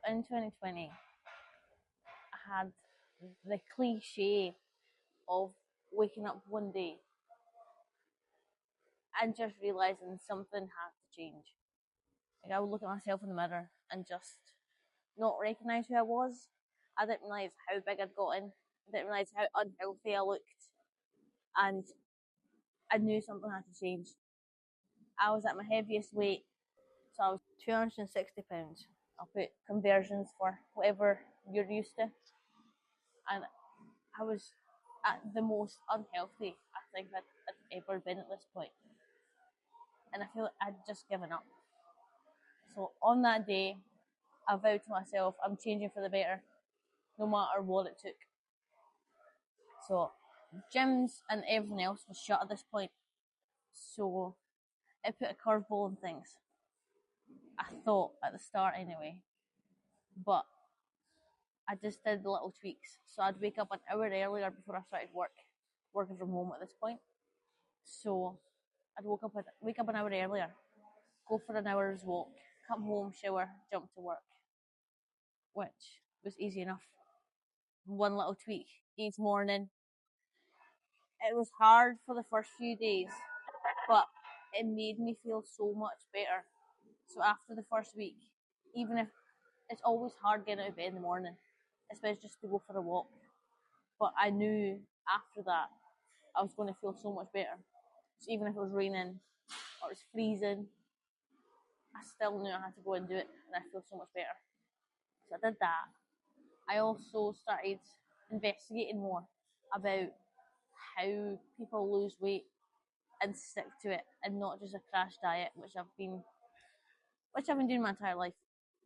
So in 2020, I had the cliche of waking up one day and just realizing something had to change. Like, I would look at myself in the mirror and just not recognize who I was. I didn't realize how big I'd gotten. I didn't realize how unhealthy I looked. And I knew something had to change. I was at my heaviest weight, so I was 260 pounds. I'll put conversions for whatever you're used to. And I was at the most unhealthy I think I'd ever been at this point. And I feel like I'd just given up. So on that day, I vowed to myself, I'm changing for the better, no matter what it took. So gyms and everything else was shut at this point. So it put a curveball in things. I thought at the start anyway. But I just did the little tweaks. So I'd wake up an hour earlier before I started working from home at this point. So I'd wake up an hour earlier, go for an hour's walk, come home, shower, jump to work, which was easy enough. One little tweak each morning. It was hard for the first few days, but it made me feel so much better. So after the first week, even if it's always hard getting out of bed in the morning, especially just to go for a walk, but I knew after that I was going to feel so much better. So even if it was raining or it was freezing, I still knew I had to go and do it, and I feel so much better. So I did that. I also started investigating more about how people lose weight and stick to it, and not just a crash diet, which I've been doing my entire life,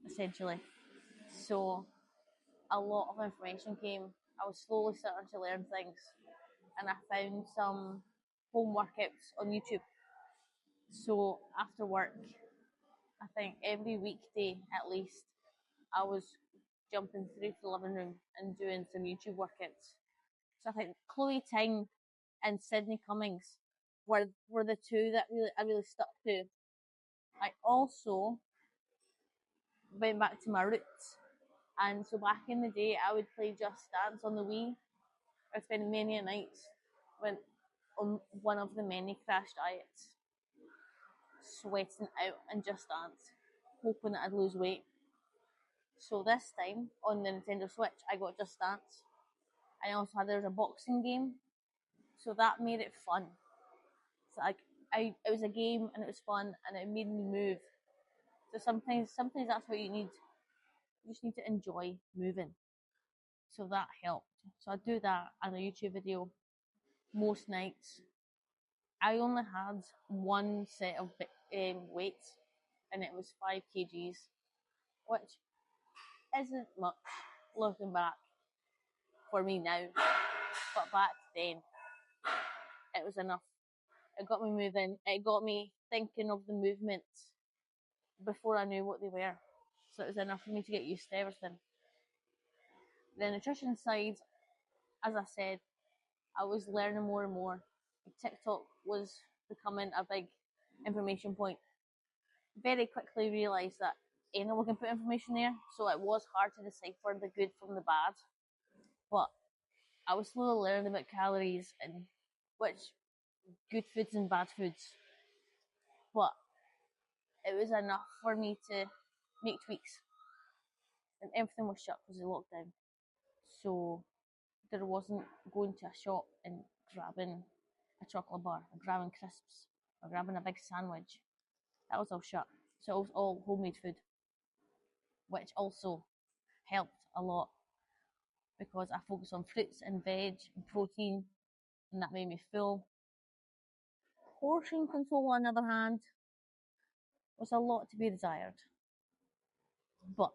essentially. So a lot of information came. I was slowly starting to learn things, and I found some home workouts on YouTube. So after work, I think every weekday at least, I was jumping through the living room and doing some YouTube workouts. So I think Chloe Ting and Sydney Cummings were the two that I really stuck to. I also went back to my roots. And so back in the day, I would play Just Dance on the Wii. I'd spend many nights on one of the many crash diets, sweating out and Just Dance, hoping that I'd lose weight. So this time on the Nintendo Switch, I got Just Dance. I also there was a boxing game, so that made it fun. So it was a game and it was fun and it made me move. So sometimes that's what you need. You just need to enjoy moving. So that helped. So I do that on a YouTube video most nights. I only had one set of weights, and it was 5 kgs, which isn't much looking back for me now, but back then it was enough. It got me moving. It got me thinking of the movements before I knew what they were. So it was enough for me to get used to everything. The nutrition side, as I said, I was learning more and more. TikTok was becoming a big information point. Very quickly realised that anyone can put information there, so it was hard to decipher the good from the bad. But I was slowly learning about calories and which good foods and bad foods. But it was enough for me to make tweaks. And everything was shut because of lockdown. So there wasn't going to a shop and grabbing a chocolate bar, or grabbing crisps, or grabbing a big sandwich. That was all shut. So it was all homemade food, which also helped a lot because I focused on fruits and veg and protein, and that made me full. Portion control, on the other hand, was a lot to be desired. But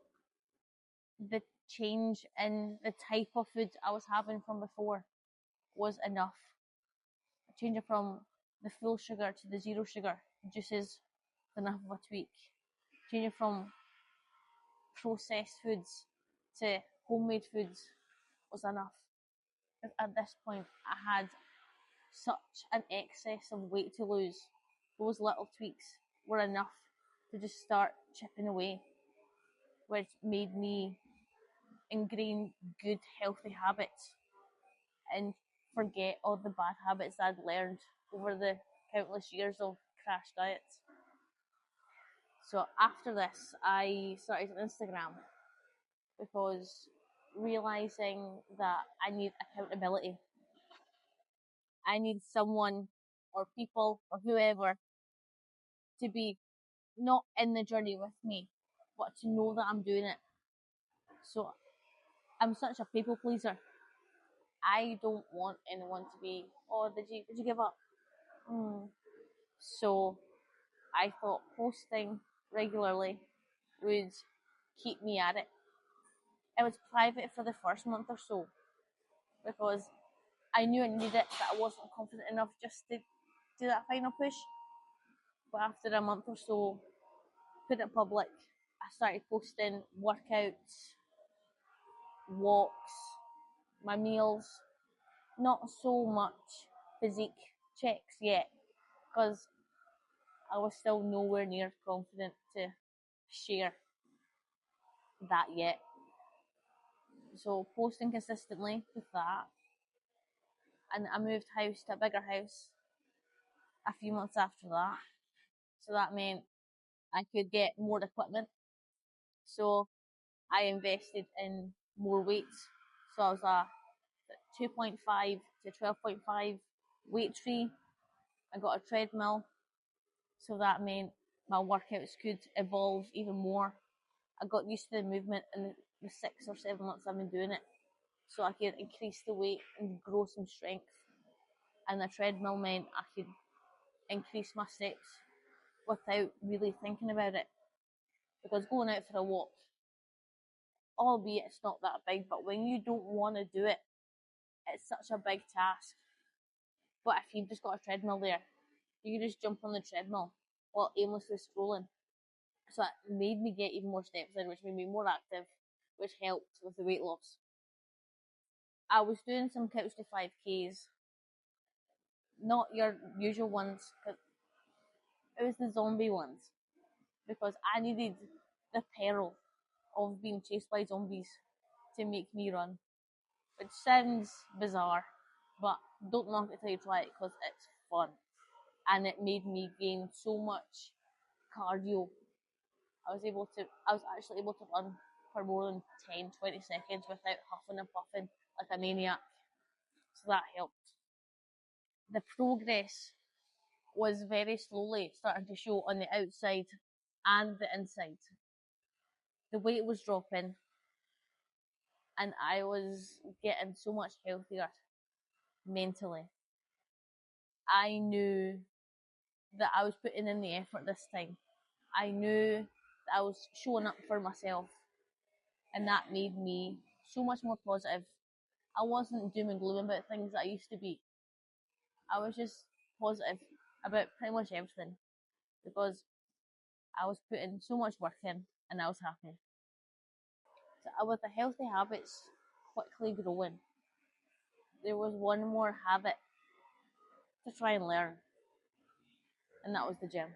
the change in the type of food I was having from before was enough. Changing from the full sugar to the zero sugar juices was enough of a tweak. Changing from processed foods to homemade foods was enough. At this point, I had such an excess of weight to lose. Those little tweaks were enough to just start chipping away. which made me ingrain good, healthy habits and forget all the bad habits I'd learned over the countless years of crash diets. So after this, I started Instagram because realizing that I need accountability. I need someone or people or whoever to be not in the journey with me, but to know that I'm doing it. So I'm such a people pleaser. I don't want anyone to be, oh, did you give up? So I thought posting regularly would keep me at it. It was private for the first month or so because I knew I needed it, but I wasn't confident enough just to do that final push. But after a month or so, put it public, I started posting workouts, walks, my meals, not so much physique checks yet because I was still nowhere near confident to share that yet. So posting consistently with that, and I moved house to a bigger house a few months after that. So that meant I could get more equipment. So I invested in more weights. So I was a 2.5 to 12.5 weight tree. I got a treadmill. So that meant my workouts could evolve even more. I got used to the movement in the 6 or 7 months I've been doing it. So I could increase the weight and grow some strength. And the treadmill meant I could increase my steps without really thinking about it. Because going out for a walk, albeit it's not that big, but when you don't want to do it, it's such a big task. But if you've just got a treadmill there, you can just jump on the treadmill while aimlessly scrolling. So it made me get even more steps in, which made me more active, which helped with the weight loss. I was doing some couch to 5Ks, not your usual ones, because it was the zombie ones, because I needed the peril of being chased by zombies to make me run, which sounds bizarre, but don't knock it till you try it because it's fun. And it made me gain so much cardio. I was actually able to run for more than 10, 20 seconds without huffing and puffing like a maniac. So that helped. The progress was very slowly starting to show on the outside and the inside. The weight was dropping and I was getting so much healthier mentally. I knew that I was putting in the effort this time. I knew that I was showing up for myself, and that made me so much more positive. I wasn't doom and gloom about things that I used to be. I was just positive about pretty much everything because I was putting so much work in and I was happy. So with the healthy habits quickly growing, there was one more habit to try and learn, and that was the gym.